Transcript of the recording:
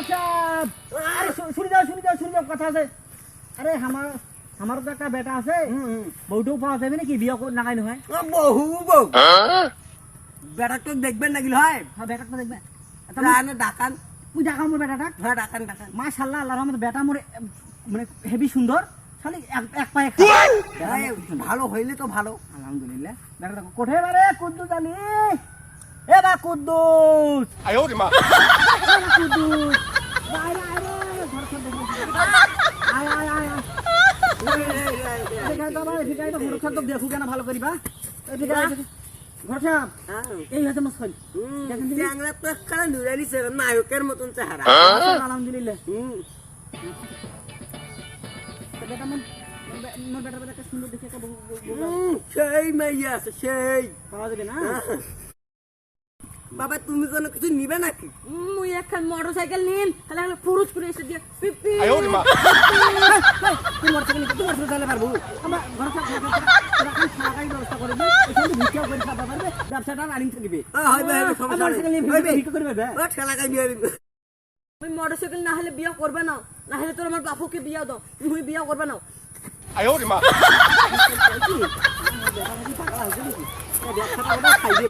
সাহেব আরে শুনি যাও কথা আছে আরে আমার তো একটা বেটা আছে বউটাও পাওয়া যাবে নাকি বিয়ে নাগাই নহয় বহু বউ বেটা তো দেখবেন নাকি হয় হ্যাঁ বেটা তো দেখবে ডাকান তুই দেখা মোর বেটাটা হ্যাঁ ডাকান মাশাআল্লাহ আল্লাহর রহমতে বেটা মোর মানে হেভি সুন্দর খালি এক পায়ে ভালো হইলে তো ভালো আলহামদুলিল্লাহ বেটাটা কোঠে বারে কুদ্দুস আলী এ বা কুদ্দুস আয়ো রে মা কুদ্দুস আয় ঘর ঘর দেখি আয় দেখাই তো ভাই দেখাই তো ঘর ঘর তো দেখু কেন ভালো করিবা এই দেখাই ঘর সাহেব এই হতে মস্কল দেখেন দিন বাংলা তো কারণ নুরালি স্যার নায়কের মতন চেহারা আলহামদুলিল্লাহ বেটা মোর বেটা সুন্দর দেখে একটা সেই মাইয়া আছে সেই পাওয়া যাবে না বাবা তুমি যেন কিছু নিবে নাকি মুই এখন মোটরসাইকেল নিন তাহলে আমি ফুরুজ করে এসে দিয়ে পিপি আয়ো রে মা তুই মোটরসাইকেল চালাতে পারবো আমরা ঘর খাওয়ার ব্যবস্থা করে দিই এখানে ভিক্ষা করে খাওয়া পারবে ব্যবসাটা রানিং থাকবে মোটরসাইকেল নিয়ে ভিক্ষা করবে খেলা খাই দিয়ে মুই মোটরসাইকেল না হলে বিয়ে করবে না না হলে তোর আমার বাপুকে বিয়ে দাও মুই বিয়ে করবে না আয়ো রে মা ব্যবসাটা খাইবে